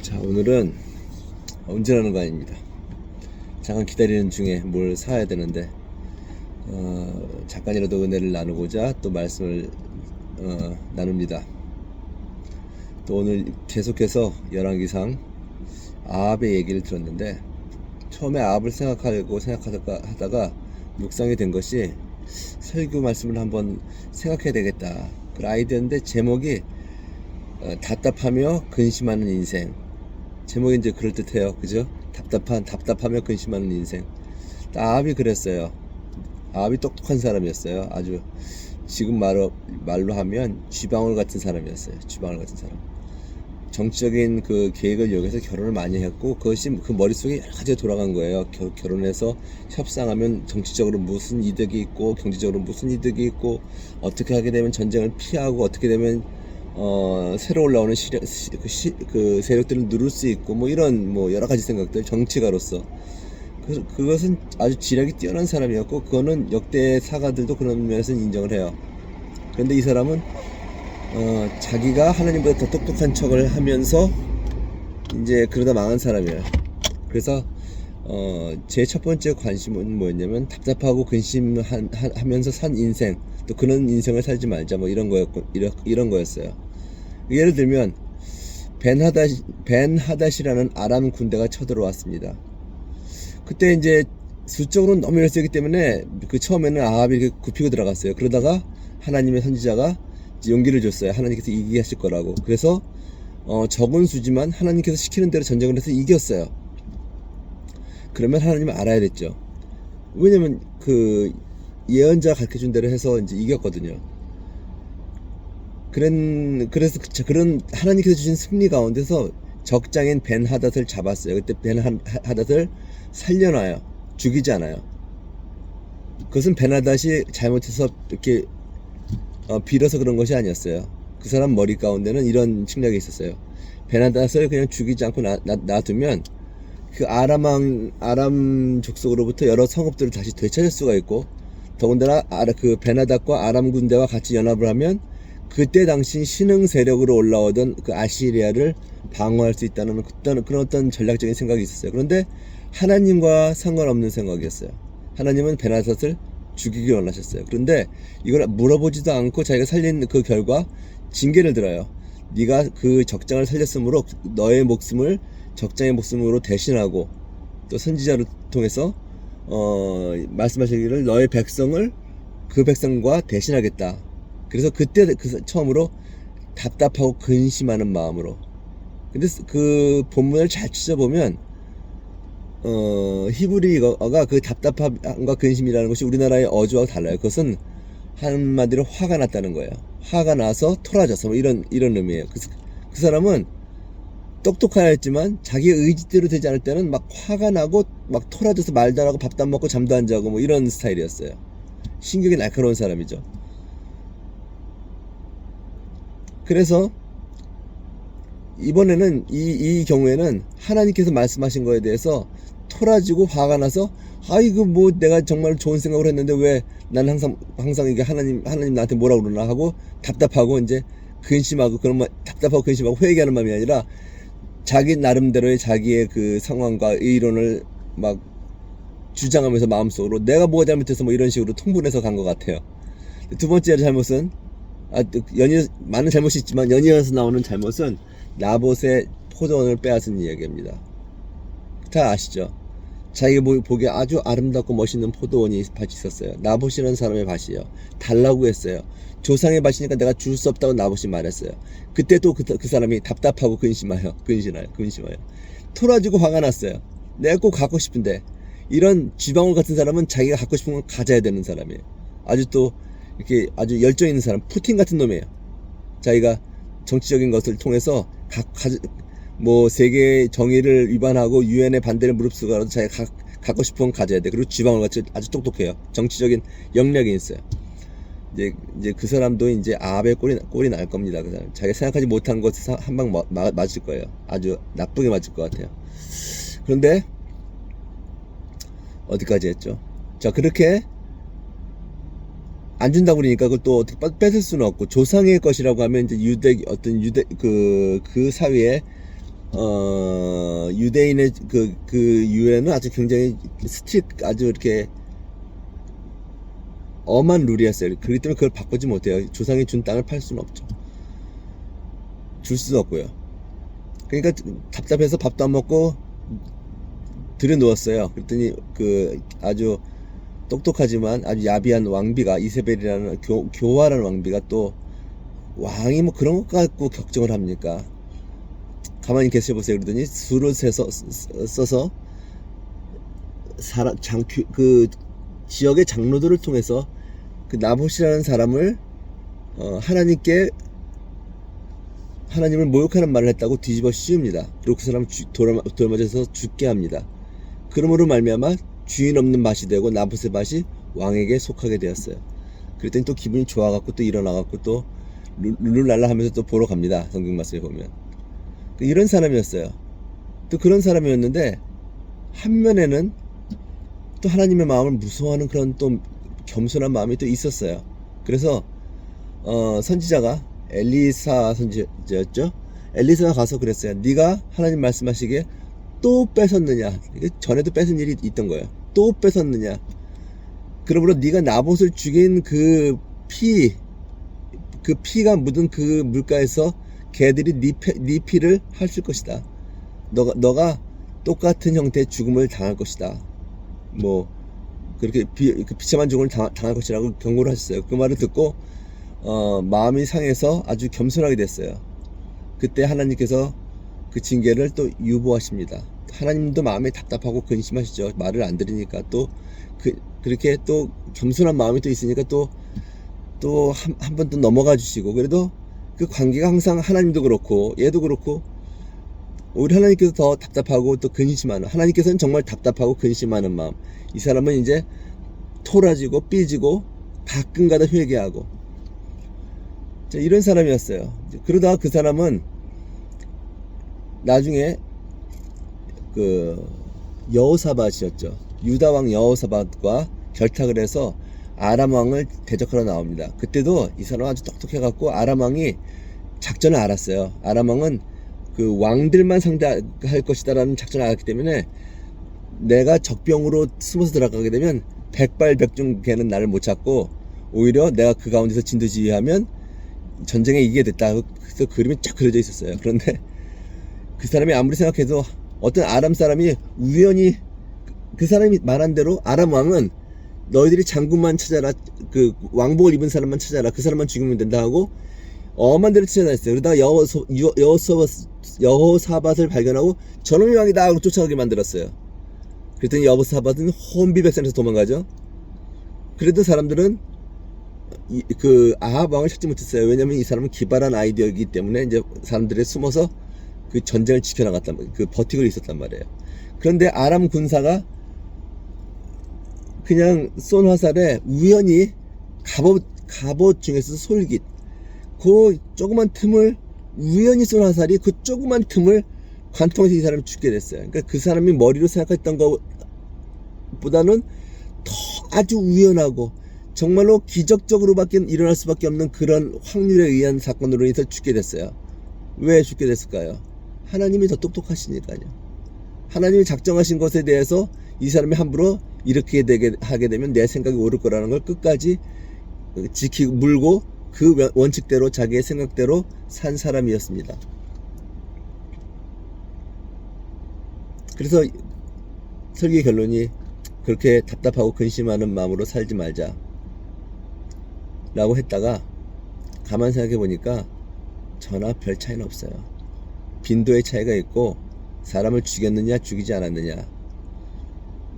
자, 오늘은 운전하는 거 아닙니다. 잠깐 기다리는 중에 뭘 사야 되는데 잠깐이라도 은혜를 나누고자 또 말씀을 나눕니다. 또 오늘 계속해서 열왕기상 아합의 얘기를 들었는데, 처음에 아합을 생각하다가 묵상이 된 것이 설교 말씀을 한번 생각해야 되겠다, 그 아이디어인데, 제목이 답답하며 근심하는 인생. 제목이 이제 그럴듯해요, 그죠? 답답하며 근심하는 인생. 아합이 그랬어요. 아합이 똑똑한 사람이었어요. 아주 지금 말로 하면 쥐방울 같은 사람이었어요. 쥐방울 같은 사람. 정치적인 그 계획을 이용해서 결혼을 많이 했고, 그것이 그 머릿속에 여러 가지가 돌아간 거예요. 결혼해서 협상하면 정치적으로 무슨 이득이 있고, 경제적으로 무슨 이득이 있고, 어떻게 하게 되면 전쟁을 피하고, 어떻게 되면 새로 올라오는 그 세력들을 누를 수 있고, 뭐 이런 여러 가지 생각들, 정치가로서. 그것은 아주 지략이 뛰어난 사람이었고, 그거는 역대 사가들도 그런 면에서는 인정을 해요. 그런데 이 사람은 자기가 하나님보다 더 똑똑한 척을 하면서 이제 그러다 망한 사람이에요. 그래서 제 첫 번째 관심은 뭐였냐면, 답답하고 근심하면서 산 인생, 또 그런 인생을 살지 말자, 뭐 이런 거였어요. 예를 들면 벤하닷이라는 아람 군대가 쳐들어왔습니다. 그때 이제 수적으로는 너무 열세기 때문에 그 처음에는 아합이 굽히고 들어갔어요. 그러다가 하나님의 선지자가 용기를 줬어요. 하나님께서 이기게 하실 거라고. 그래서 적은 수지만 하나님께서 시키는 대로 전쟁을 해서 이겼어요. 그러면 하나님은 알아야 됐죠. 왜냐면 그 예언자가 가르쳐준 대로 해서 이제 이겼거든요. 그래서 그런 하나님께서 주신 승리 가운데서 적장인 벤하닷을 잡았어요. 그때 벤하닷을 살려놔요. 죽이지 않아요. 그것은 벤하닷이 잘못해서 이렇게 빌어서 그런 것이 아니었어요. 그 사람 머리 가운데는 이런 책략이 있었어요. 벤하닷을 그냥 죽이지 않고 놔두면 그 아람 족속으로부터 여러 성읍들을 다시 되찾을 수가 있고, 더군다나 그 벤하닷과 아람 군대와 같이 연합을 하면 그때 당시 신흥 세력으로 올라오던 그 아시리아를 방어할 수 있다는 그런 어떤 전략적인 생각이 있었어요. 그런데 하나님과 상관없는 생각이었어요. 하나님은 벤하닷을 죽이기 원하셨어요. 그런데 이걸 물어보지도 않고 자기가 살린 그 결과 징계를 들어요. 네가 그 적장을 살렸으므로 너의 목숨을 적장의 목숨으로 대신하고, 또 선지자를 통해서 말씀하시기를 너의 백성을 그 백성과 대신하겠다. 그래서 그때 처음으로 답답하고 근심하는 마음으로. 근데 그 본문을 잘 찾아보면 히브리어가 그 답답함과 근심이라는 것이 우리나라의 어조와 달라요. 그것은 한마디로 화가 났다는 거예요. 화가 나서 토라졌어, 뭐 이런 의미예요. 그 사람은 똑똑하였지만 자기의 의지대로 되지 않을 때는 막 화가 나고 막 토라져서 말도 안 하고 밥도 안 먹고 잠도 안 자고 뭐 이런 스타일이었어요. 신경이 날카로운 사람이죠. 그래서 이번에는 이 경우에는 하나님께서 말씀하신 거에 대해서 토라지고 화가 나서, 이거 뭐 내가 정말 좋은 생각을 했는데 왜 난 항상 이게 하나님 나한테 뭐라 그러나 하고 답답하고 이제 근심하고, 답답하고 근심하고 회개하는 마음이 아니라 자기 나름대로의 자기의 그 상황과 이론을 막 주장하면서 마음속으로 내가 뭐가 잘못해서 뭐 이런 식으로 통분해서 간 것 같아요. 두 번째 잘못은, 많은 잘못이 있지만 연이어서 나오는 잘못은 나봇의 포도원을 빼앗은 이야기입니다. 다 아시죠? 자기가 보기에 아주 아름답고 멋있는 포도원이 밭이 있었어요. 나봇이라는 사람의 밭이에요. 달라고 했어요. 조상의 밭이니까 내가 줄 수 없다고 나봇이 말했어요. 그때 또 그 사람이 답답하고 근심하여 토라지고 화가 났어요. 내가 꼭 갖고 싶은데. 이런 쥐방울 같은 사람은 자기가 갖고 싶은 걸 가져야 되는 사람이에요. 이렇게 아주 열정 있는 사람, 푸틴 같은 놈이에요. 자기가 정치적인 것을 통해서 세계 정의를 위반하고 유엔의 반대를 무릅쓰고라도 자기가 갖고 싶은 건 가져야 돼. 그리고 쥐방울같이 아주 똑똑해요. 정치적인 역량이 있어요. 이제 그 사람도 이제 아합의 꼴이 날 겁니다. 그 사람 자기가 생각하지 못한 것에서 한 방 맞을 거예요. 아주 나쁘게 맞을 것 같아요. 그런데 어디까지 했죠? 자, 그렇게 안 준다고 그러니까 그걸 또 어떻게 뺏을 수는 없고, 조상의 것이라고 하면 이제 유대 그 사회에 유대인의 그 유해는 아주 굉장히 아주 이렇게 엄한 룰이었어요. 그렇기 때문에 그걸 바꾸지 못해요. 조상이 준 땅을 팔 수는 없죠. 줄 수도 없고요. 그러니까 답답해서 밥도 안 먹고 들여누웠어요. 그랬더니 그 아주 똑똑하지만 아주 야비한 왕비가, 이세벨이라는 교활한 왕비가, 또 왕이 뭐 그런 것 갖고 격정을 합니까? 가만히 계셔보세요. 그러더니 수를 써서 그 지역의 장로들을 통해서 그 나봇이라는 사람을 하나님을 모욕하는 말을 했다고 뒤집어 씌웁니다. 그리고 그 사람을 돌맞아서 죽게 합니다. 그러므로 말미암아 주인 없는 밭이 되고 나봇의 밭이 왕에게 속하게 되었어요. 그랬더니 또 기분이 좋아갖고 또 일어나갖고 또 룰루랄라 하면서 또 보러 갑니다. 성경 말씀에 보면 이런 사람이었어요. 또 그런 사람이었는데 한면에는 또 하나님의 마음을 무서워하는 그런 또 겸손한 마음이 또 있었어요. 그래서 선지자가 엘리사 선지자였죠. 엘리사가 가서 그랬어요. 네가 하나님 말씀하시기에 또 뺏었느냐? 전에도 뺏은 일이 있던 거예요. 또 뺏었느냐? 그러므로 네가 나봇을 죽인 그 피가 묻은 그 물가에서 개들이 네 피를 핥을 것이다. 너가 똑같은 형태의 죽음을 당할 것이다. 뭐 그렇게 비참한 죽음을 당할 것이라고 경고를 하셨어요. 그 말을 듣고 마음이 상해서 아주 겸손하게 됐어요. 그때 하나님께서 그 징계를 또 유보하십니다. 하나님도 마음이 답답하고 근심하시죠. 말을 안 들으니까 또 그렇게 또 겸손한 마음이 또 있으니까 또 한 번 또 넘어가 주시고, 그래도 그 관계가 항상 하나님도 그렇고 얘도 그렇고 우리 하나님께서 더 답답하고 또 근심하는, 하나님께서는 정말 답답하고 근심하는 마음, 이 사람은 이제 토라지고 삐지고 가끔가다 회개하고 이런 사람이었어요. 그러다가 그 사람은 나중에 그 여호사밧이었죠. 유다 왕 여호사밧과 결탁을 해서 아람 왕을 대적하러 나옵니다. 그때도 이 사람은 아주 똑똑해갖고 아람 왕이 작전을 알았어요. 아람 왕은 그 왕들만 상대할 것이다라는 작전을 알았기 때문에 내가 적병으로 숨어서 들어가게 되면 백발백중 걔는 나를 못 찾고 오히려 내가 그 가운데서 진두지휘하면 전쟁에 이기게 됐다. 그래서 그림이 쫙 그려져 있었어요. 그런데 그 사람이 아무리 생각해도 어떤 아람 사람이 우연히 그 사람이 말한 대로 아람 왕은 너희들이 장군만 찾아라, 그 왕복을 입은 사람만 찾아라, 그 사람만 죽이면 된다 하고 엄한 데를 찾아다녔어요. 그러다가 여호사밧을 발견하고 저놈이 왕이다 하고 쫓아가게 만들었어요. 그랬더니 여호사밧은 혼비백산에서 도망가죠. 그래도 사람들은 그 아합 왕을 찾지 못했어요. 왜냐면 이 사람은 기발한 아이디어이기 때문에 이제 사람들이 숨어서 그 전쟁을 지켜나갔단, 그 버티고 있었단 말이에요. 그런데 아람 군사가 그냥 쏜 화살에 우연히 갑옷 중에서 솔깃, 그 조그만 틈을 우연히 쏜 화살이 그 조그만 틈을 관통해서 이 사람이 죽게 됐어요. 그러니까 그 사람이 머리로 생각했던 것보다는 더 아주 우연하고 정말로 기적적으로밖에 일어날 수밖에 없는 그런 확률에 의한 사건으로 인해서 죽게 됐어요. 왜 죽게 됐을까요? 하나님이 더 똑똑하시니까요. 하나님이 작정하신 것에 대해서 이 사람이 함부로 이렇게 하게 되면 내 생각이 옳을 거라는 걸 끝까지 지키고 물고 그 원칙대로 자기의 생각대로 산 사람이었습니다. 그래서 설교의 결론이 그렇게 답답하고 근심하는 마음으로 살지 말자 라고 했다가 가만 생각해 보니까 저나 별 차이는 없어요. 빈도의 차이가 있고 사람을 죽였느냐 죽이지 않았느냐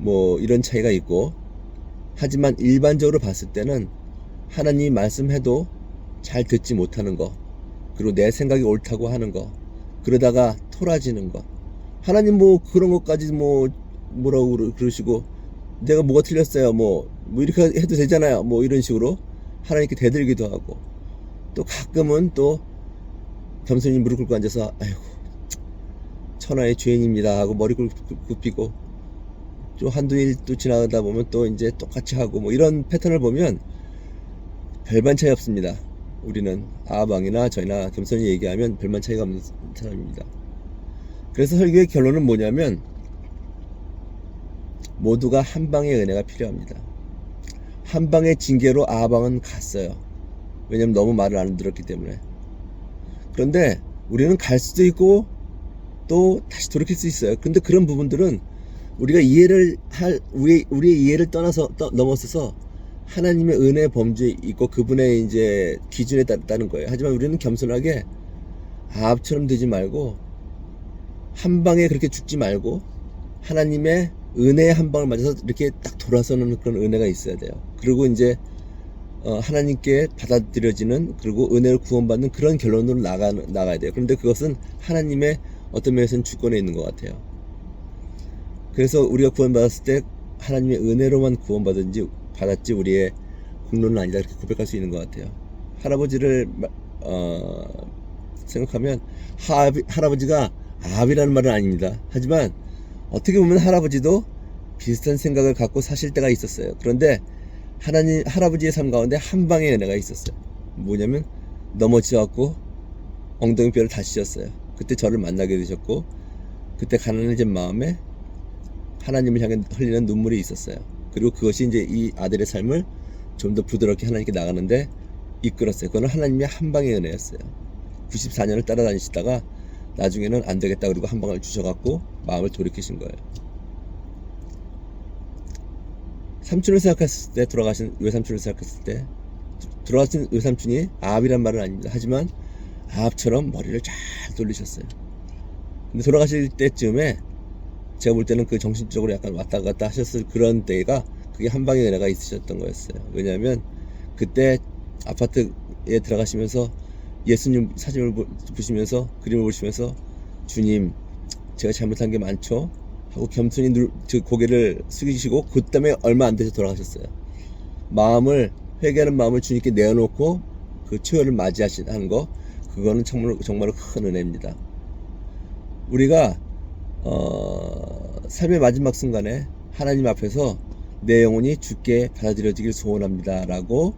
뭐 이런 차이가 있고, 하지만 일반적으로 봤을 때는 하나님이 말씀해도 잘 듣지 못하는 거, 그리고 내 생각이 옳다고 하는 거, 그러다가 토라지는 거, 하나님 뭐 그런 것까지 뭐라고 그러시고 내가 뭐가 틀렸어요 뭐 이렇게 해도 되잖아요 뭐 이런 식으로 하나님께 대들기도 하고, 또 가끔은 또 겸손히 무릎 꿇고 앉아서 아이고 천하의 죄인입니다 하고 머리 굽히고, 또 한두 일 또 지나가다 보면 또 이제 똑같이 하고 뭐 이런 패턴을 보면 별반 차이 없습니다. 우리는 아합 왕이나 저희나 겸손히 얘기하면 별반 차이가 없는 사람입니다. 그래서 설교의 결론은 뭐냐면 모두가 한 방의 은혜가 필요합니다. 한 방의 징계로 아방은 갔어요. 왜냐면 너무 말을 안 들었기 때문에. 그런데 우리는 갈 수도 있고 또 다시 돌이킬 수 있어요. 그런데 그런 부분들은 우리가 우리의 이해를 넘어서서 하나님의 은혜 범주에 있고 그분의 이제 기준에 따른 거예요. 하지만 우리는 겸손하게 아합처럼 되지 말고 한 방에 그렇게 죽지 말고 하나님의 은혜의 한 방을 맞아서 이렇게 딱 돌아서는 그런 은혜가 있어야 돼요. 그리고 이제 하나님께 받아들여지는 그리고 은혜를 구원받는 그런 결론으로 나가야 돼요. 그런데 그것은 하나님의 어떤 면에서는 주권에 있는 것 같아요. 그래서 우리가 구원받았을 때 하나님의 은혜로만 받았지 우리의 공로는 아니다 이렇게 고백할 수 있는 것 같아요. 할아버지를 생각하면 할아버지가 아합이라는 말은 아닙니다. 하지만 어떻게 보면 할아버지도 비슷한 생각을 갖고 사실 때가 있었어요. 그런데 할아버지의 삶 가운데 한 방의 은혜가 있었어요. 뭐냐면 넘어지갖고 엉덩이뼈를 다시 쳤어요. 그때 저를 만나게 되셨고 그때 가난해진 마음에 하나님을 향해 흘리는 눈물이 있었어요. 그리고 그것이 이제 이 아들의 삶을 좀 더 부드럽게 하나님께 나가는데 이끌었어요. 그건 하나님의 한 방의 은혜였어요. 94년을 따라다니시다가 나중에는 안 되겠다 그리고 한 방을 주셔갖고 마음을 돌이키신 거예요. 삼촌을 생각했을 때 돌아가신 외삼촌을 생각했을 때 돌아가신 외삼촌이 아합이란 말은 아닙니다. 하지만 아합처럼 머리를 잘 돌리셨어요. 근데 돌아가실 때쯤에 제가 볼 때는 그 정신적으로 약간 왔다 갔다 하셨을 그런 때가 그게 한 방의 은혜가 있으셨던 거였어요. 왜냐하면 그때 아파트에 들어가시면서 예수님 사진을 보시면서 그림을 보시면서 주님 제가 잘못한 게 많죠 하고 겸손히 고개를 숙이시고 그 다음에 얼마 안 돼서 돌아가셨어요. 회개하는 마음을 주님께 내어놓고 그 초연을 맞이하는 거 그거는 정말로 큰 은혜입니다. 우리가 삶의 마지막 순간에 하나님 앞에서 내 영혼이 주께 받아들여지길 소원합니다 라고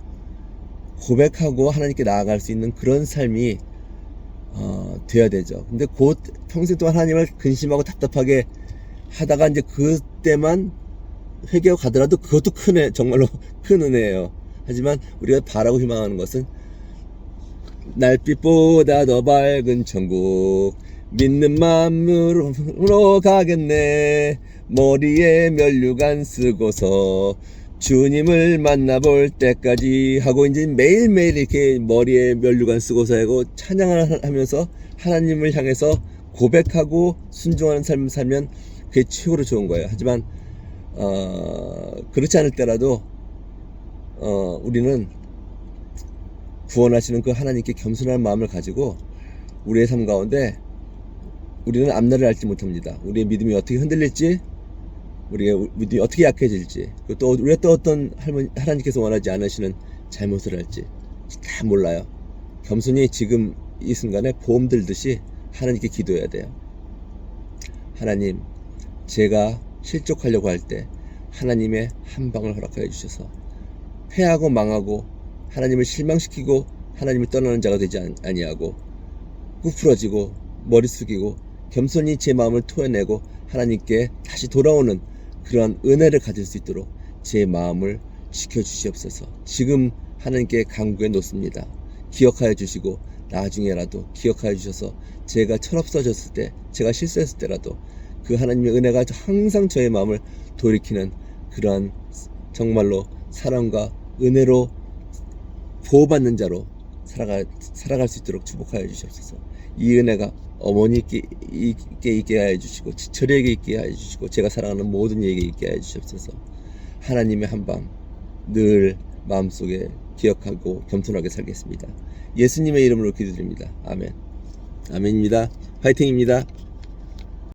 고백하고 하나님께 나아갈 수 있는 그런 삶이 돼야 되죠. 근데 곧 평생 동안 하나님을 근심하고 답답하게 하다가 이제 그때만 회개하고 가더라도 그것도 정말로 큰 은혜예요. 하지만 우리가 바라고 희망하는 것은 날빛보다 더 밝은 천국 믿는 마음으로 가겠네. 머리에 면류관 쓰고서 주님을 만나볼 때까지 하고 이제 매일매일 이렇게 머리에 면류관 쓰고서 하고 찬양을 하면서 하나님을 향해서 고백하고 순종하는 삶을 살면 그게 최고로 좋은 거예요. 하지만 그렇지 않을 때라도 우리는 구원하시는 그 하나님께 겸손한 마음을 가지고 우리의 삶 가운데 우리는 앞날을 알지 못합니다. 우리의 믿음이 어떻게 흔들릴지, 우리의 믿음이 어떻게 약해질지, 또 우리가 또 어떤 하나님께서 원하지 않으시는 잘못을 할지 다 몰라요. 겸손히 지금 이 순간에 보험 들듯이 하나님께 기도해야 돼요. 하나님, 제가 실족하려고 할 때 하나님의 한 방을 허락하여 주셔서 패하고 망하고 하나님을 실망시키고 하나님을 떠나는 자가 되지 아니하고 꾸풀어지고 머리 숙이고 겸손히 제 마음을 토해내고 하나님께 다시 돌아오는 그러한 은혜를 가질 수 있도록 제 마음을 지켜주시옵소서. 지금 하나님께 간구해 놓습니다. 기억하여 주시고 나중에라도 기억하여 주셔서 제가 철없어졌을 때, 제가 실수했을 때라도 그 하나님의 은혜가 항상 저의 마음을 돌이키는 그러한 정말로 사랑과 은혜로 보호받는 자로 살아갈 수 있도록 축복하여 주시옵소서. 이 은혜가 어머니께 있게 하여 주시고 지철에게 있게 하여 주시고 제가 사랑하는 모든 이에게 있게 하여 주시옵소서. 하나님의 한방 늘 마음속에 기억하고 겸손하게 살겠습니다. 예수님의 이름으로 기도드립니다. 아멘. 아멘입니다. 화이팅입니다.